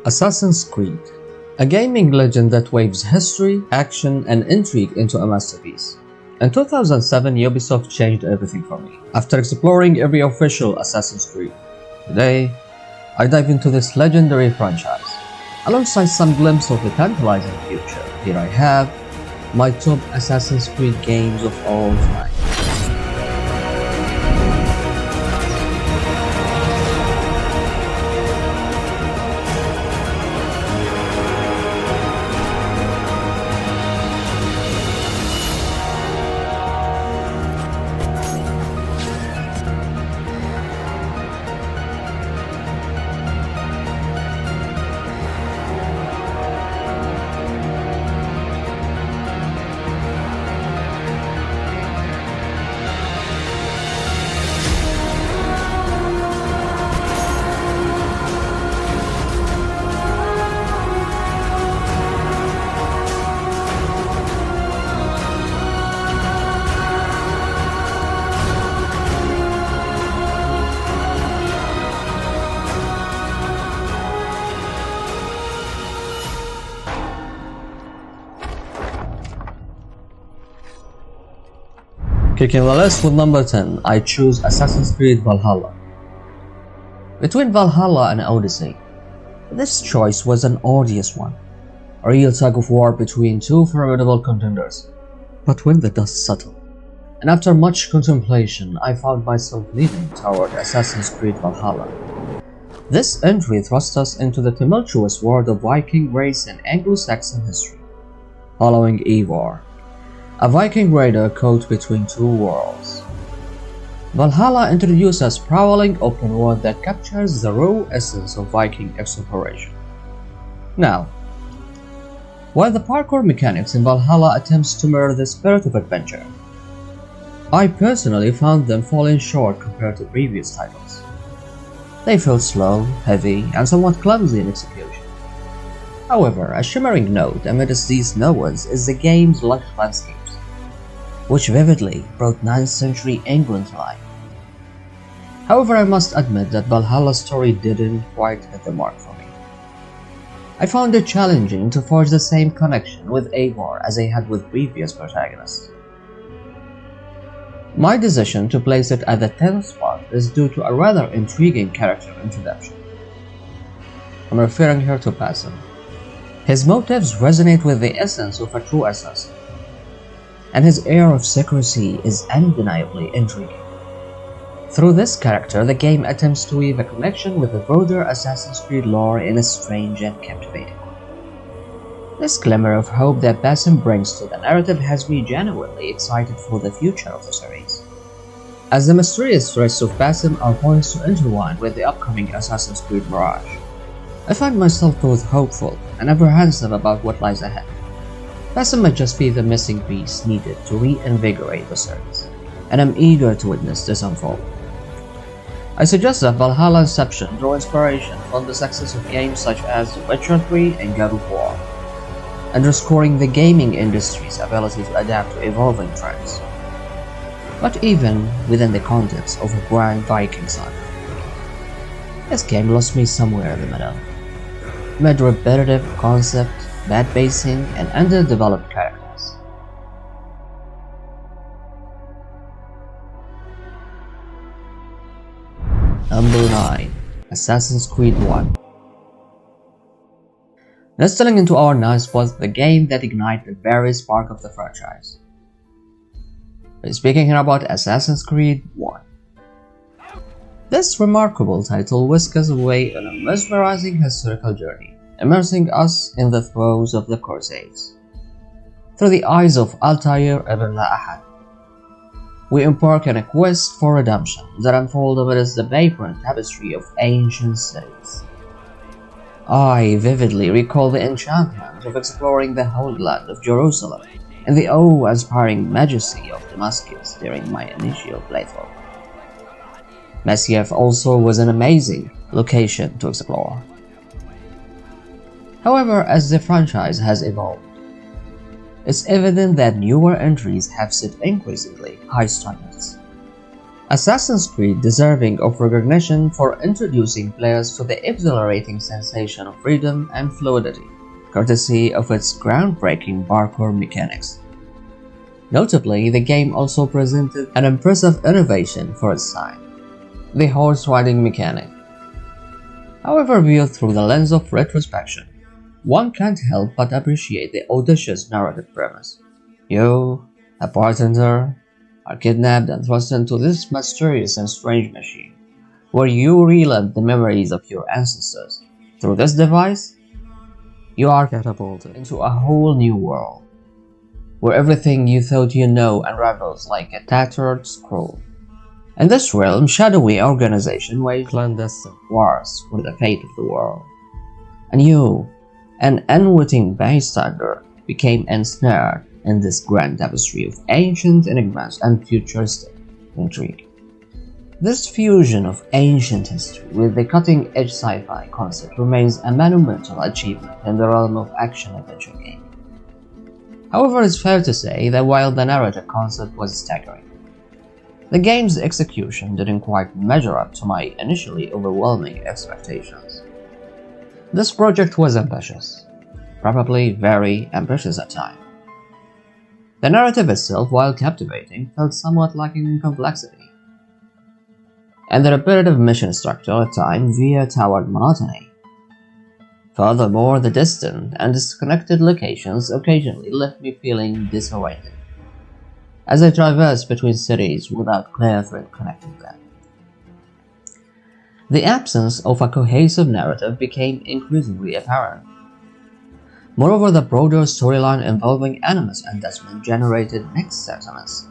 Assassin's Creed, a gaming legend that waves history, action, and intrigue into a masterpiece. In 2007, Ubisoft changed everything for me, after exploring every official Assassin's Creed. Today, I dive into this legendary franchise. Alongside some glimpse of the tantalizing future, here I have my top Assassin's Creed games of all time. Kicking the list with number 10, I choose Assassin's Creed Valhalla. Between Valhalla and Odyssey, this choice was an odious one, a real tug of war between two formidable contenders. But when the dust settled, and after much contemplation, I found myself leaning toward Assassin's Creed Valhalla. This entry thrust us into the tumultuous world of Viking race and Anglo-Saxon history, following Eivor, a Viking raider caught between two worlds. Valhalla introduces a sprawling open world that captures the raw essence of Viking exploration. Now, while the parkour mechanics in Valhalla attempts to mirror the spirit of adventure, I personally found them falling short compared to previous titles. They felt slow, heavy, and somewhat clumsy in execution. However, a shimmering note amidst these no's is the game's lush landscapes, which vividly brought 9th century England to life. However, I must admit that Valhalla's story didn't quite hit the mark for me. I found it challenging to forge the same connection with Eivor as I had with previous protagonists. My decision to place it at the 10th spot is due to a rather intriguing character introduction. I'm referring here to Basim. His motives resonate with the essence of a true assassin, and his air of secrecy is undeniably intriguing. Through this character, the game attempts to weave a connection with the broader Assassin's Creed lore in a strange and captivating way. This glimmer of hope that Basim brings to the narrative has me genuinely excited for the future of the series, as the mysterious threats of Basim are poised to intertwine with the upcoming Assassin's Creed Mirage. I find myself both hopeful and apprehensive about what lies ahead. Basim might just be the missing piece needed to reinvigorate the series, and I'm eager to witness this unfold. I suggest that Valhalla Inception draw inspiration from the success of games such as Witcher 3 and God of War, underscoring the gaming industry's ability to adapt to evolving trends. But even within the context of a grand Viking saga, this game lost me somewhere in the middle, mid repetitive concept, bad pacing, and underdeveloped characters. Number 9. Assassin's Creed 1. Nestling into our 9th spot, the game that ignited the very spark of the franchise. We're speaking here about Assassin's Creed 1. This remarkable title whisks us away on a mesmerizing historical journey, immersing us in the throes of the Crusades. Through the eyes of Altair ibn Ahad, we embark on a quest for redemption that unfolds amidst the vibrant tapestry of ancient cities. I vividly recall the enchantment of exploring the Holy Land of Jerusalem and the awe-inspiring majesty of Damascus during my initial playthrough. Masyaf also was an amazing location to explore. However, as the franchise has evolved, it's evident that newer entries have set increasingly high standards. Assassin's Creed deserving of recognition for introducing players to the exhilarating sensation of freedom and fluidity, courtesy of its groundbreaking parkour mechanics. Notably, the game also presented an impressive innovation for its time, the horse riding mechanic. However, viewed through the lens of retrospection, one can't help but appreciate the audacious narrative premise. You, a bartender, are kidnapped and thrust into this mysterious and strange machine, where you relive the memories of your ancestors. Through this device, you are catapulted into a whole new world, where everything you thought you know unravels like a tattered scroll. In this realm, shadowy organization waged clandestine wars for the fate of the world, and you, an unwitting bystander, became ensnared in this grand tapestry of ancient enigmas and futuristic intrigue. This fusion of ancient history with the cutting-edge sci-fi concept remains a monumental achievement in the realm of action-adventure gaming. However, it's fair to say that while the narrative concept was staggering, the game's execution didn't quite measure up to my initially overwhelming expectations. This project was ambitious, probably very ambitious at times. The narrative itself, while captivating, felt somewhat lacking in complexity, and the repetitive mission structure at times veered toward monotony. Furthermore, the distant and disconnected locations occasionally left me feeling disoriented, as I traversed between cities without clear thread connecting them. The absence of a cohesive narrative became increasingly apparent. Moreover, the broader storyline involving Animus and Desmond generated mixed sentiments,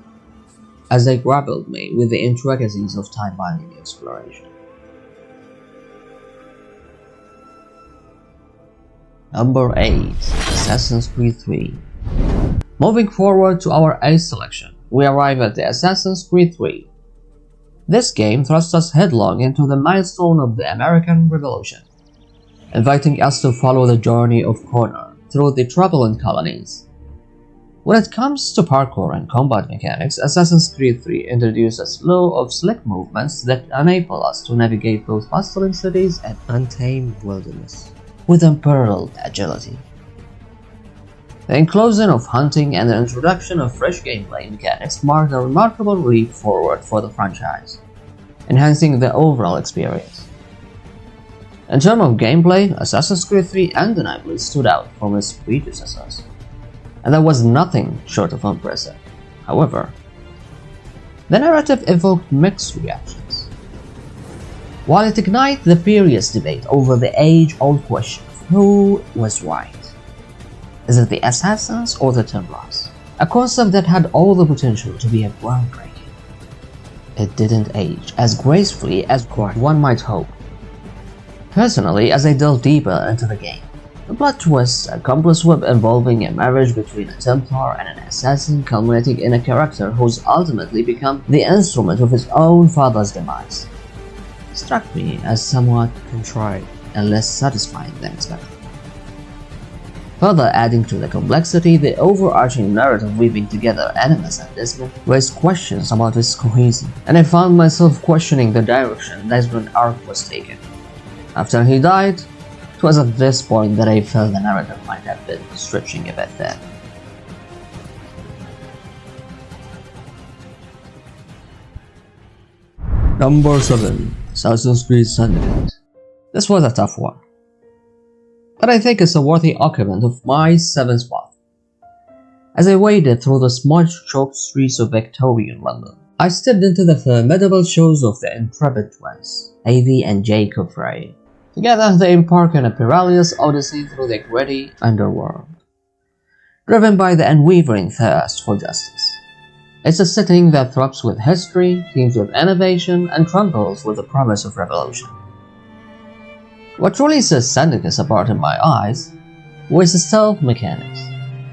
as they grappled me with the intricacies of time-binding exploration. Number 8. Assassin's Creed 3. Moving forward to our 8th selection, we arrive at the Assassin's Creed 3. This game thrust us headlong into the milestone of the American Revolution, inviting us to follow the journey of Connor through the turbulent colonies. When it comes to parkour and combat mechanics, Assassin's Creed 3 introduces a slew of slick movements that enable us to navigate both bustling cities and untamed wilderness with unparalleled agility. The inclusion of hunting and the introduction of fresh gameplay mechanics marked a remarkable leap forward for the franchise, enhancing the overall experience. In terms of gameplay, Assassin's Creed 3 undeniably stood out from its predecessors, and that was nothing short of impressive. However, the narrative evoked mixed reactions. While it ignited the furious debate over the age-old question of who was right, is it the Assassins or the Templars? A concept that had all the potential to be a groundbreaking. It didn't age as gracefully as one might hope. Personally, as I delve deeper into the game, the plot twist, a complex web involving a marriage between a Templar and an assassin culminating in a character who's ultimately become the instrument of his own father's demise, struck me as somewhat contrived and less satisfying than expected. Further adding to the complexity, the overarching narrative weaving together Animus and Desmond raised questions about its cohesion, and I found myself questioning the direction Desmond's arc was taken. After he died, it was at this point that I felt the narrative might have been stretching a bit thin. Number 7. Assassin's Creed Syndicate. This was a tough one, but I think it's a worthy occupant of my 7th spot. As I waded through the smudge-choked streets of Victorian London, I stepped into the formidable shoes of the intrepid twins, Avi and Jacob Frey. Together, they embark on a perilous odyssey through the gritty underworld, driven by the unwavering thirst for justice. It's a setting that throbs with history, teems with innovation, and trembles with the promise of revolution. What truly sets Syndicate apart in my eyes was the stealth mechanics,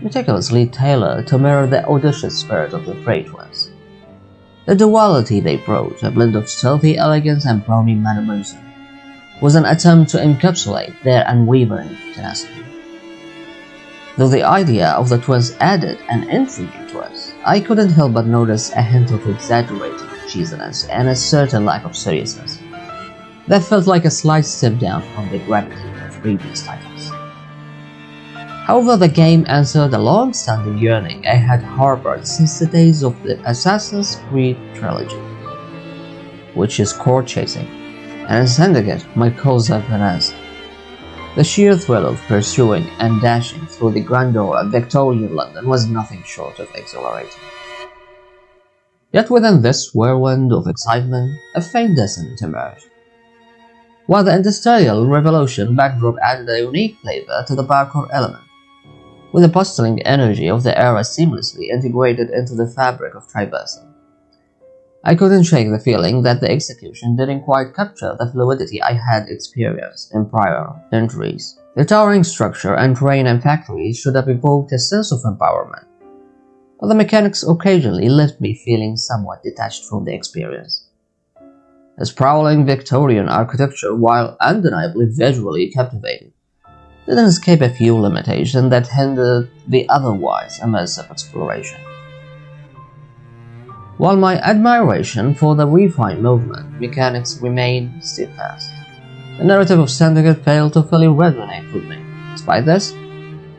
meticulously tailored to mirror the audacious spirit of the Frey twins. The duality they brought, a blend of stealthy elegance and brawny mannerism, was an attempt to encapsulate their unwavering tenacity. Though the idea of the twins added an intriguing twist, I couldn't help but notice a hint of exaggerated cheesiness and a certain lack of seriousness that felt like a slight step down from the gravity of previous titles. However, the game answered a long-standing yearning I had harbored since the days of the Assassin's Creed trilogy, which is court chasing, and in Syndicate my cause have been asked. The sheer thrill of pursuing and dashing through the grandeur of Victorian London was nothing short of exhilarating. Yet within this whirlwind of excitement, a faint dissonance emerged. While the Industrial Revolution backdrop added a unique flavor to the parkour element, with the bustling energy of the era seamlessly integrated into the fabric of traversing, I couldn't shake the feeling that the execution didn't quite capture the fluidity I had experienced in prior entries. The towering structure and terrain and factories should have evoked a sense of empowerment, but the mechanics occasionally left me feeling somewhat detached from the experience. The sprawling Victorian architecture, while undeniably visually captivating, didn't escape a few limitations that hindered the otherwise immersive exploration. While my admiration for the refined movement mechanics remained steadfast, the narrative of Syndicate failed to fully resonate with me. Despite this,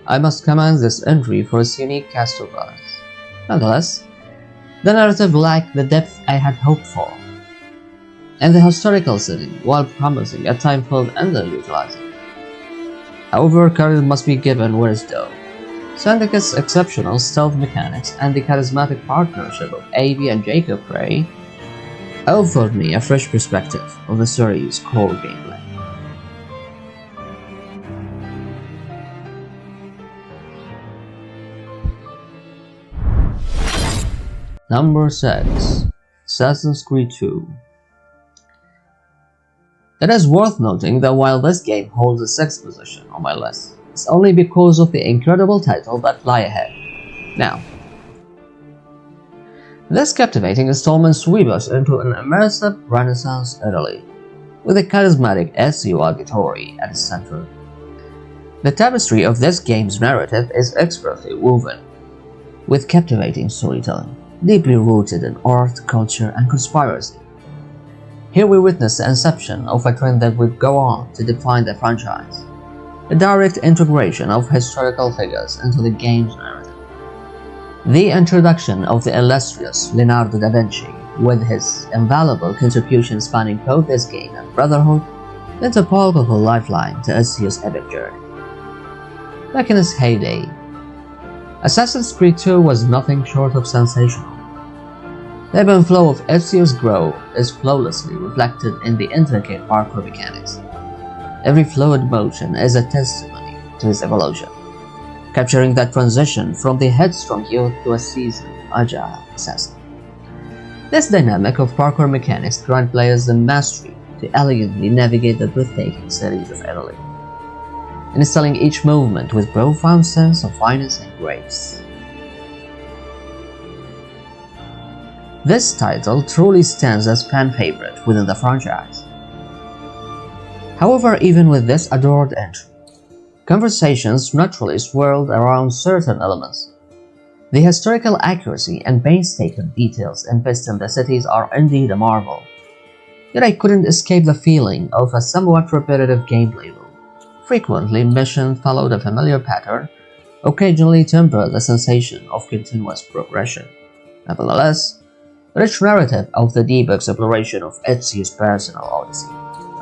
I must commend this entry for its unique cast of villains. Nonetheless, the narrative lacked the depth I had hoped for, and the historical setting, while promising, at times felt underutilized. However, credit must be given where it's due. Syndicate's exceptional stealth mechanics and the charismatic partnership of Avi and Jacob Frey offered me a fresh perspective of the series' core gameplay. Number 6. Assassin's Creed 2. It is worth noting that while this game holds the 6th position on my list, it's only because of the incredible titles that lie ahead. Now, this captivating installment sweeps us into an immersive Renaissance Italy, with a charismatic Ezio Auditore at its center. The tapestry of this game's narrative is expertly woven, with captivating storytelling, deeply rooted in art, culture, and conspiracy. Here we witness the inception of a trend that would go on to define the franchise, the direct integration of historical figures into the game's narrative. The introduction of the illustrious Leonardo da Vinci, with his invaluable contribution spanning both this game and Brotherhood, lent a palpable lifeline to Ezio's epic journey. Back in its heyday, Assassin's Creed 2 was nothing short of sensational. The ebb and flow of Ezio's growth is flawlessly reflected in the intricate parkour mechanics. Every fluid motion is a testimony to his evolution, capturing that transition from the headstrong youth to a seasoned, agile assassin. This dynamic of parkour mechanics grants players the mastery to elegantly navigate the breathtaking cities of Italy, instilling each movement with profound sense of finesse and grace. This title truly stands as fan favorite within the franchise. However, even with this adored entry, conversations naturally swirled around certain elements. The historical accuracy and painstaking details invested in the cities are indeed a marvel. Yet I couldn't escape the feeling of a somewhat repetitive gameplay loop. Frequently, missions followed a familiar pattern, occasionally tempered the sensation of continuous progression. Nevertheless, the rich narrative of the deep exploration of Ezio's personal odyssey,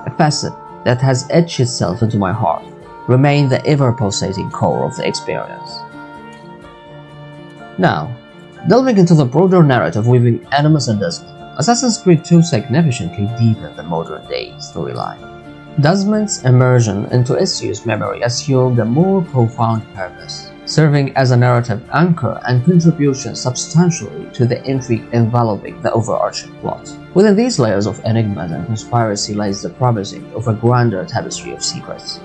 a facet that has etched itself into my heart, remained the ever-pulsating core of the experience. Now, delving into the broader narrative weaving enemies and Desmond, Assassin's Creed 2 significantly deepened the modern-day storyline. Desmond's immersion into Ezio's memory assumed a more profound purpose, serving as a narrative anchor and contribution substantially to the intrigue enveloping the overarching plot. Within these layers of enigma and conspiracy lies the promising of a grander tapestry of secrets,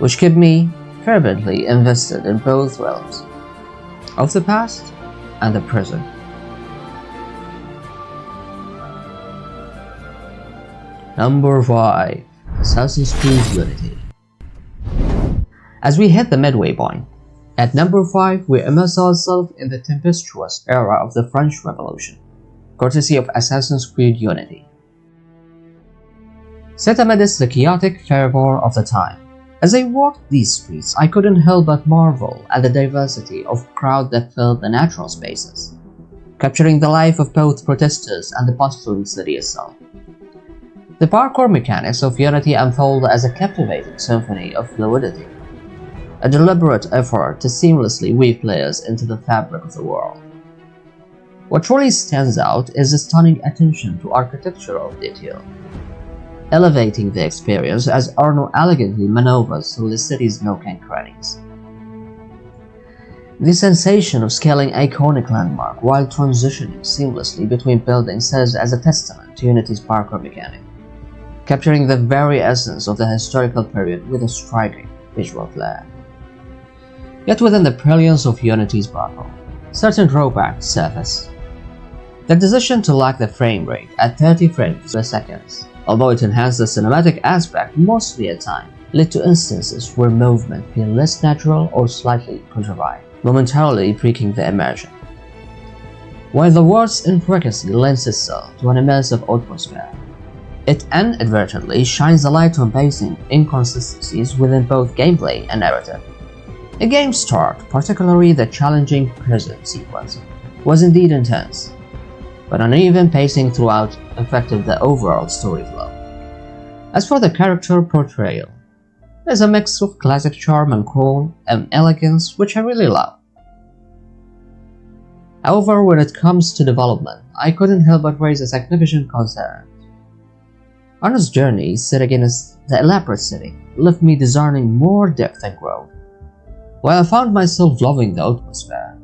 which kept me fervently invested in both realms of the past and the present. Number 5. Assassin's Creed Unity. As we hit the midway point, at number 5 we immerse ourselves in the tempestuous era of the French Revolution, courtesy of Assassin's Creed Unity. Set amidst the chaotic fervor of the time, as I walked these streets, I couldn't help but marvel at the diversity of crowd that filled the natural spaces, capturing the life of both protesters and the bustling city itself. The parkour mechanics of Unity unfold as a captivating symphony of fluidity, a deliberate effort to seamlessly weave players into the fabric of the world. What truly stands out is the stunning attention to architectural detail, elevating the experience as Arno elegantly maneuvers through the city's nook and crannies. The sensation of scaling iconic landmark while transitioning seamlessly between buildings serves as a testament to Unity's parkour mechanic, capturing the very essence of the historical period with a striking visual flair. Yet within the brilliance of Unity's parkour, certain drawbacks surface. The decision to lock the frame rate at 30 frames per second, although it enhanced the cinematic aspect mostly at times, led to instances where movement feels less natural or slightly contrived, momentarily breaking the immersion. While the world's intricacy lends itself to an immersive atmosphere, it inadvertently shines a light on pacing inconsistencies within both gameplay and narrative. The game's start, particularly the challenging prison sequence, was indeed intense, but uneven pacing throughout affected the overall story flow. As for the character portrayal, there's a mix of classic charm and cool and elegance which I really love. However, when it comes to development, I couldn't help but raise a significant concern. Arno's journey set against the elaborate setting left me discerning more depth and growth. While I found myself loving the atmosphere,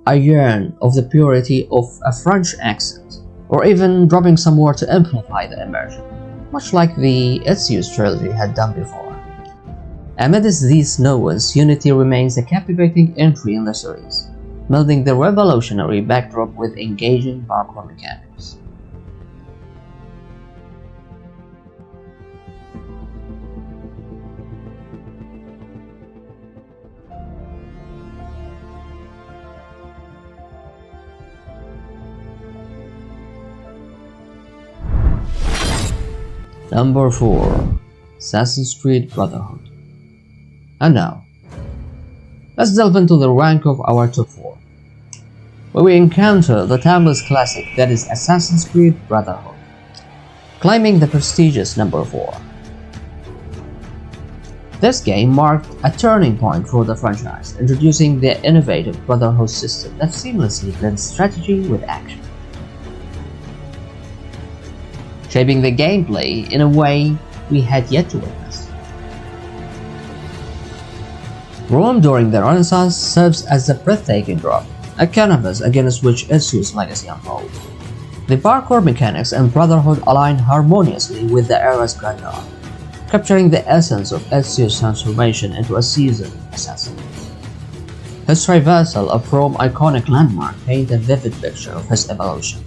I yearned of the purity of a French accent, or even dropping some more to amplify the immersion, much like the Ezio's trilogy had done before. Amidst these nuances, Unity remains a captivating entry in the series, melding the revolutionary backdrop with engaging parkour mechanics. Number 4. Assassin's Creed Brotherhood. And now, let's delve into the rank of our top 4, where we encounter the timeless classic that is Assassin's Creed Brotherhood, claiming the prestigious number 4. This game marked a turning point for the franchise, introducing the innovative Brotherhood system that seamlessly blends strategy with action, shaping the gameplay in a way we had yet to witness. Rome during the Renaissance serves as a breathtaking drop, a canvas against which Ezio's legacy unfolds. The parkour mechanics and Brotherhood align harmoniously with the era's grandeur, capturing the essence of Ezio's transformation into a seasoned assassin. His traversal of Rome's iconic landmark paints a vivid picture of his evolution,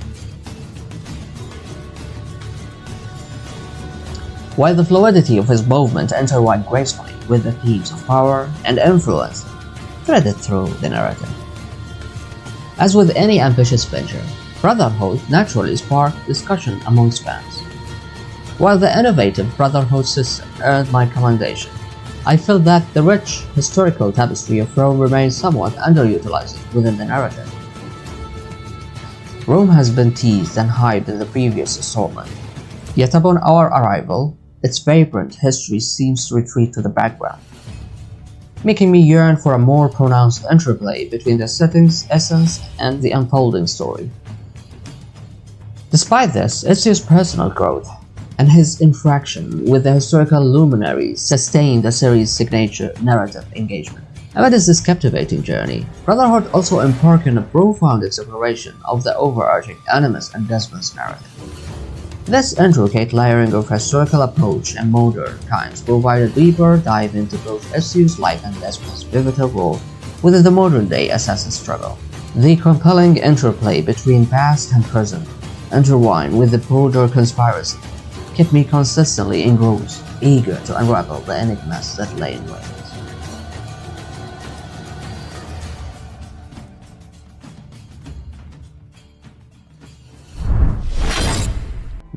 while the fluidity of his movement intertwined gracefully with the themes of power and influence threaded through the narrative. As with any ambitious venture, Brotherhood naturally sparked discussion amongst fans. While the innovative Brotherhood system earned my commendation, I feel that the rich historical tapestry of Rome remains somewhat underutilized within the narrative. Rome has been teased and hyped in the previous installment, yet upon our arrival, its vibrant history seems to retreat to the background, making me yearn for a more pronounced interplay between the setting's essence and the unfolding story. Despite this, Ezio's personal growth and his interaction with the historical luminaries sustained the series' signature narrative engagement. Amidst this captivating journey, Brotherhood also embarked on a profound exploration of the overarching Animus and Desmond's narrative. This intricate layering of historical approach and modern times provided a deeper dive into both Ezio's life and Desmond's pivotal role within the modern-day assassin struggle. The compelling interplay between past and present, intertwined with the broader conspiracy, kept me consistently engrossed, eager to unravel the enigmas that lay in wait.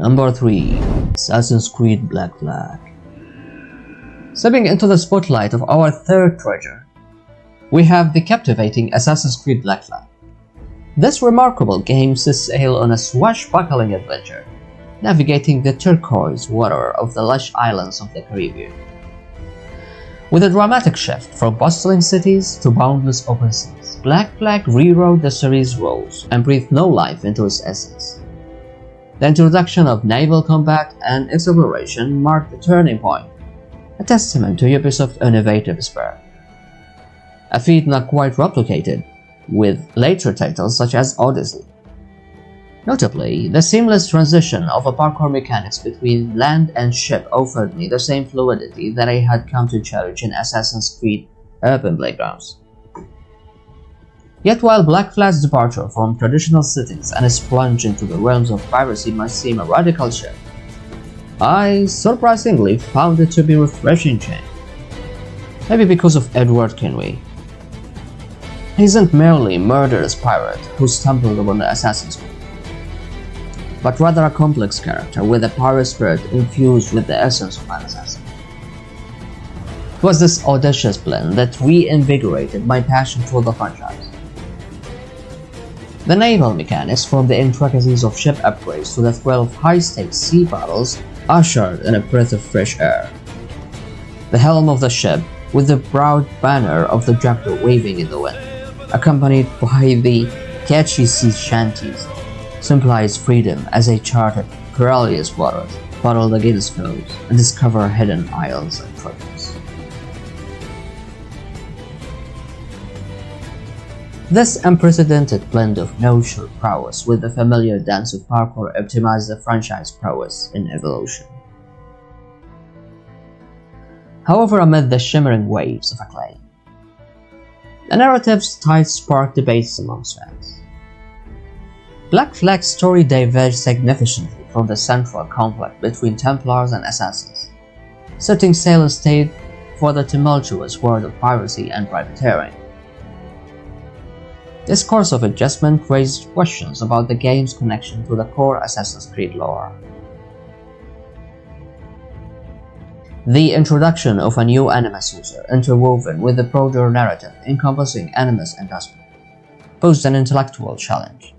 Number 3. Assassin's Creed Black Flag. Stepping into the spotlight of our third treasure, we have the captivating Assassin's Creed Black Flag. This remarkable game sets sail on a swashbuckling adventure, navigating the turquoise water of the lush islands of the Caribbean. With a dramatic shift from bustling cities to boundless open seas, Black Flag rewrote the series' roles and breathed new life into its essence. The introduction of naval combat and exploration marked a turning point, a testament to Ubisoft's innovative spirit. A feat not quite replicated with later titles such as Odyssey. Notably, the seamless transition of a parkour mechanics between land and ship offered me the same fluidity that I had come to cherish in Assassin's Creed Urban Playgrounds. Yet while Black Flag's departure from traditional settings and its plunge into the realms of piracy might seem a radical shift, I surprisingly found it to be a refreshing change. Maybe because of Edward Kenway. He isn't merely a murderous pirate who stumbled upon the Assassin's Creed, but rather a complex character with a pirate spirit infused with the essence of an assassin. It was this audacious blend that reinvigorated my passion for the franchise. The naval mechanics, from the intricacies of ship upgrades to the thrill of high-stakes sea battles, ushered in a breath of fresh air. The helm of the ship, with the proud banner of the jackdaw waving in the wind, accompanied by the catchy sea shanties, symbolized freedom as they charted perilous waters, battled against foes, and discovered hidden isles and treasures. This unprecedented blend of no-shoot prowess with the familiar dance of parkour optimized the franchise prowess in evolution. However, amid the shimmering waves of acclaim, the narrative's tide sparked debates amongst fans. Black Flag's story diverged significantly from the central conflict between Templars and Assassins, setting sail instead for the tumultuous world of piracy and privateering. This course of adjustment raised questions about the game's connection to the core Assassin's Creed lore. The introduction of a new Animus user interwoven with the broader narrative encompassing Animus and Desmond posed an intellectual challenge.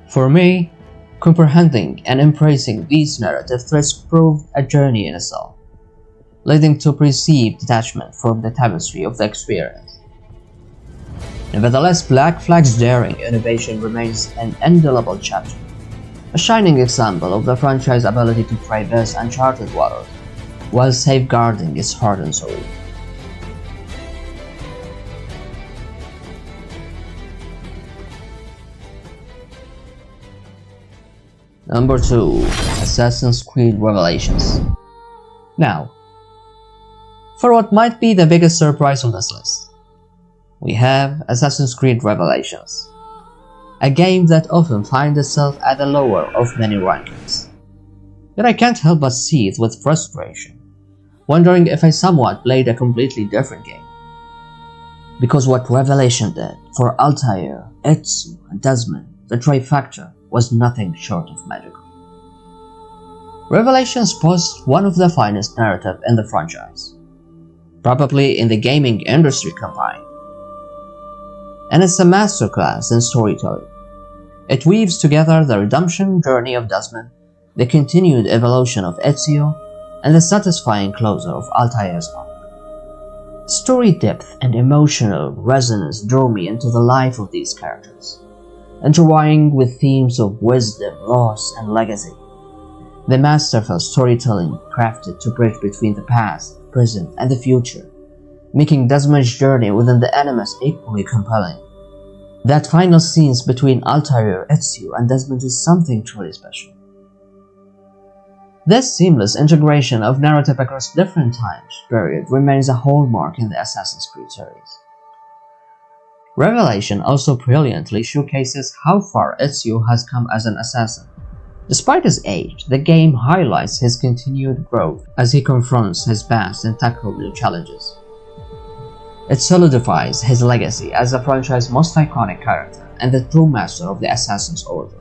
For me, comprehending and embracing these narrative threads proved a journey in itself, leading to perceived detachment from the tapestry of the experience. Nevertheless, Black Flag's daring innovation remains an indelible chapter, a shining example of the franchise's ability to traverse uncharted waters while safeguarding its heart and soul. Number 2. Assassin's Creed Revelations. Now, for what might be the biggest surprise on this list, we have Assassin's Creed Revelations, a game that often finds itself at the lower of many rankings. Yet I can't help but seethe with frustration, wondering if I somewhat played a completely different game. Because what Revelation did for Altair, Ezio, and Desmond, the trifecta, was nothing short of magical. Revelations posed one of the finest narratives in the franchise, probably in the gaming industry combined. And it's a masterclass in storytelling. It weaves together the redemption journey of Desmond, the continued evolution of Ezio, and the satisfying closure of Altair's arc. Story depth and emotional resonance drew me into the life of these characters, intertwining with themes of wisdom, loss, and legacy. The masterful storytelling crafted to bridge between the past, present, and the future, making Desmond's journey within the Animus equally compelling. That final scenes between Altair, Ezio, and Desmond is something truly special. This seamless integration of narrative across different time periods remains a hallmark in the Assassin's Creed series. Revelation also brilliantly showcases how far Ezio has come as an assassin. Despite his age, the game highlights his continued growth as he confronts his past and tackles new challenges. It solidifies his legacy as the franchise's most iconic character, and the true master of the Assassin's Order.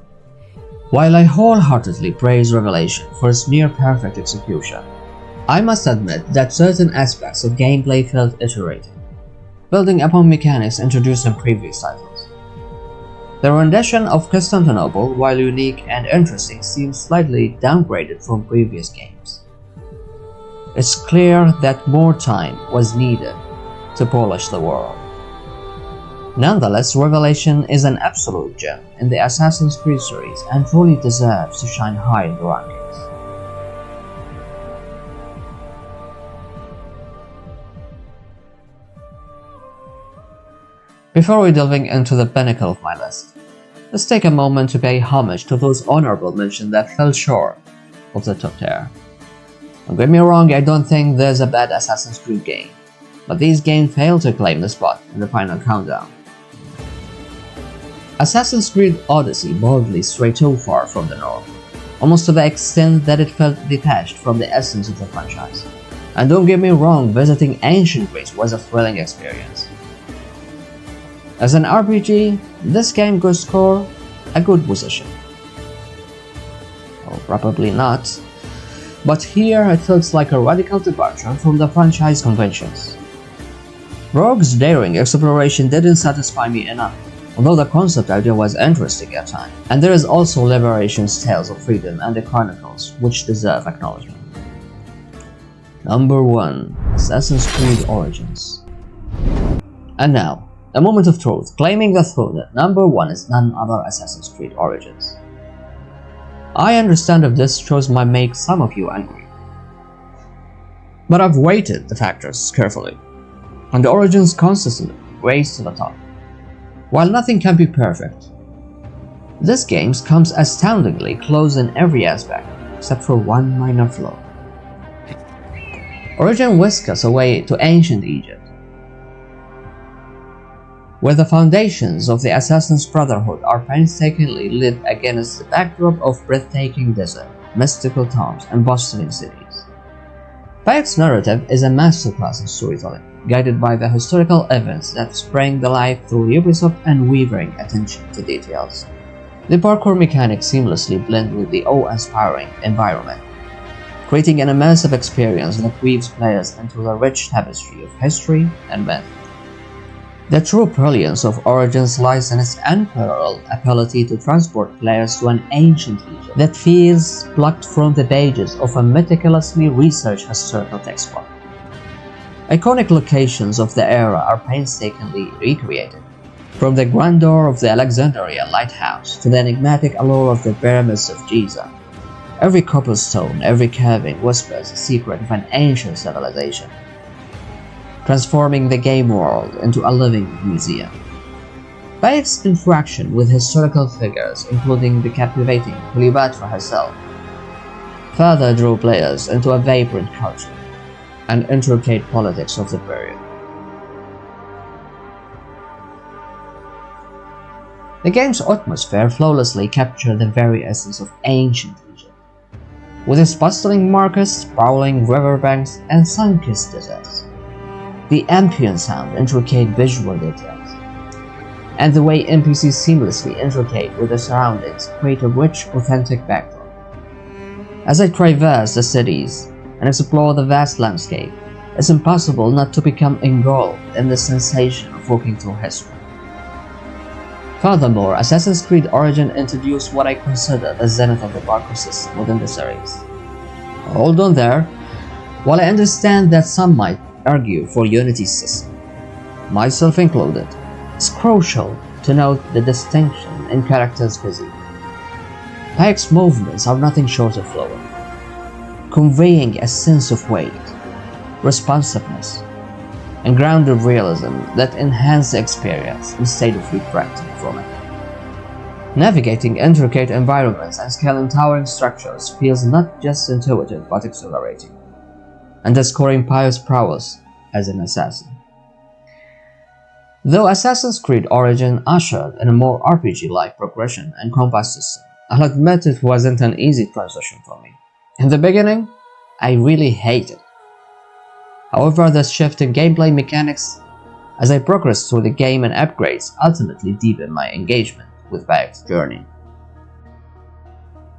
While I wholeheartedly praise Revelation for its near-perfect execution, I must admit that certain aspects of gameplay felt iterated, building upon mechanics introduced in previous titles. The rendition of Constantinople, while unique and interesting, seems slightly downgraded from previous games. It's clear that more time was needed to polish the world. Nonetheless, Revelation is an absolute gem in the Assassin's Creed series and truly deserves to shine high in the rankings. Before we delving into the pinnacle of my list, let's take a moment to pay homage to those honorable mentions that fell short of the top tier. Don't get me wrong, I don't think there's a bad Assassin's Creed game, but these games fail to claim the spot in the final countdown. Assassin's Creed Odyssey boldly strayed too far from the norm, almost to the extent that it felt detached from the essence of the franchise. And don't get me wrong, visiting ancient Greece was a thrilling experience. As an RPG, this game could score a good position. Or probably not, but here it feels like a radical departure from the franchise conventions. Rogue's daring exploration didn't satisfy me enough, although the concept idea was interesting at times, and there is also Liberation's Tales of Freedom and the Chronicles, which deserve acknowledgement. Number 1. Assassin's Creed Origins. And now, a moment of truth, claiming the throne that number 1 is none other Assassin's Creed Origins. I understand if this choice might make some of you angry, but I've weighted the factors carefully, and the Origins consistently raised to the top. While nothing can be perfect, this game comes astoundingly close in every aspect, except for one minor flaw. Origin whisks us away to ancient Egypt, where the foundations of the Assassin's Brotherhood are painstakingly lit against the backdrop of breathtaking desert, mystical tombs, and bustling cities. Bayek's narrative is a masterclass in storytelling, guided by the historical events that sprang to life through Ubisoft and unwavering attention to details. The parkour mechanics seamlessly blend with the awe-inspiring environment, creating an immersive experience that weaves players into the rich tapestry of history and myth. The true brilliance of Origins lies in its unparalleled ability to transport players to an ancient Egypt that feels plucked from the pages of a meticulously researched historical textbook. Iconic locations of the era are painstakingly recreated, from the grandeur of the Alexandria lighthouse to the enigmatic allure of the pyramids of Giza. Every cobblestone, every carving whispers the secret of an ancient civilization, transforming the game world into a living museum. Bayek's interaction with historical figures, including the captivating Cleopatra herself, further drew players into a vibrant culture and intricate politics of the period. The game's atmosphere flawlessly captured the very essence of ancient Egypt, with its bustling markets, sprawling riverbanks, and sun-kissed deserts. The ambient sound, intricate visual details, and the way NPCs seamlessly integrate with the surroundings create a rich, authentic backdrop. As I traverse the cities and explore the vast landscape, it's impossible not to become engulfed in the sensation of walking through history. Furthermore, Assassin's Creed Origin introduced what I consider the zenith of the parkour system within the series. Hold on there. While I understand that some might argue for Unity's system, myself included, it's crucial to note the distinction in characters' physique. Bayek's movements are nothing short of fluid, conveying a sense of weight, responsiveness, and grounded realism that enhance the experience instead of retracting from it. Navigating intricate environments and scaling towering structures feels not just intuitive but exhilarating, underscoring Pyre's prowess as an assassin. Though Assassin's Creed Origin ushered in a more RPG-like progression and combat system, I'll admit it wasn't an easy transition for me. In the beginning, I really hated it. However, the shift in gameplay mechanics as I progressed through the game and upgrades ultimately deepened my engagement with Baghdad's journey.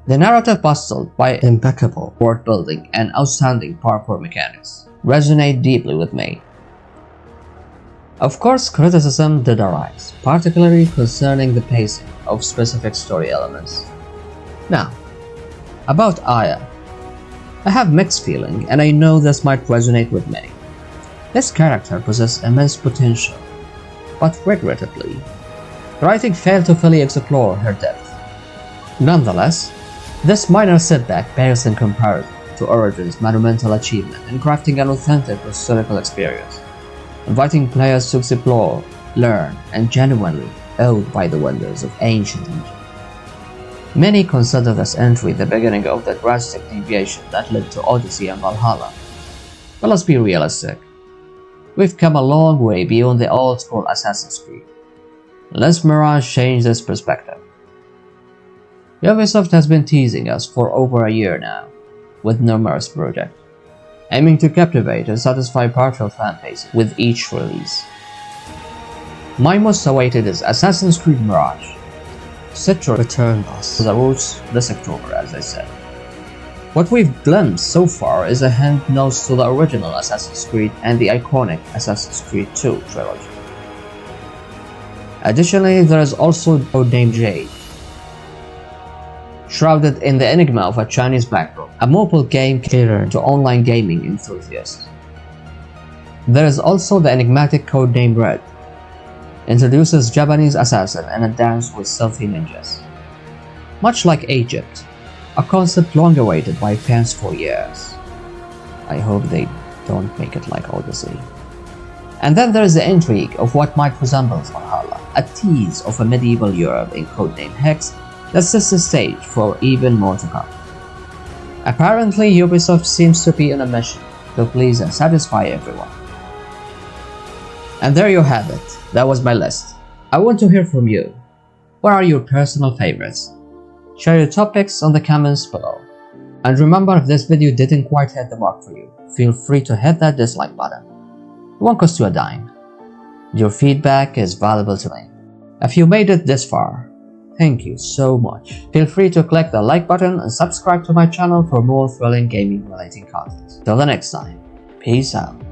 The narrative bustled by impeccable world building and outstanding parkour mechanics resonate deeply with me. Of course, criticism did arise, particularly concerning the pacing of specific story elements. Now, about Aya. I have mixed feeling, and I know this might resonate with many. This character possesses immense potential, but regrettably, the writing failed to fully explore her depth. Nonetheless, this minor setback pales in comparison to Origin's monumental achievement in crafting an authentic historical experience, inviting players to explore, learn, and genuinely awed by the wonders of ancient Egypt. Many consider this entry the beginning of the drastic deviation that led to Odyssey and Valhalla. But let's be realistic. We've come a long way beyond the old-school Assassin's Creed. Let's Mirage change this perspective. Ubisoft has been teasing us for over a year now, with numerous projects, aiming to captivate and satisfy partial fan bases with each release. My most awaited is Assassin's Creed Merage, set to return us to the roots this October, as I said. What we've glimpsed so far is a hand nose to the original Assassin's Creed and the iconic Assassin's Creed 2 trilogy. Additionally, there is also codenamed Jade, shrouded in the enigma of a Chinese backdrop, a mobile game catered to online gaming enthusiasts. There is also the enigmatic codename Red, introduces Japanese assassin and a dance with stealthy ninjas. Much like Egypt, a concept long awaited by fans for years. I hope they don't make it like Odyssey. And then there is the intrigue of what might resemble Valhalla, a tease of a medieval Europe in codename Hex that sets the stage for even more to come. Apparently, Ubisoft seems to be on a mission to please and satisfy everyone. And there you have it, that was my list. I want to hear from you. What are your personal favorites? Share your topics on the comments below. And remember, if this video didn't quite hit the mark for you, feel free to hit that dislike button. It won't cost you a dime. Your feedback is valuable to me. If you made it this far, thank you so much. Feel free to click the like button and subscribe to my channel for more thrilling gaming related content. Till the next time, peace out.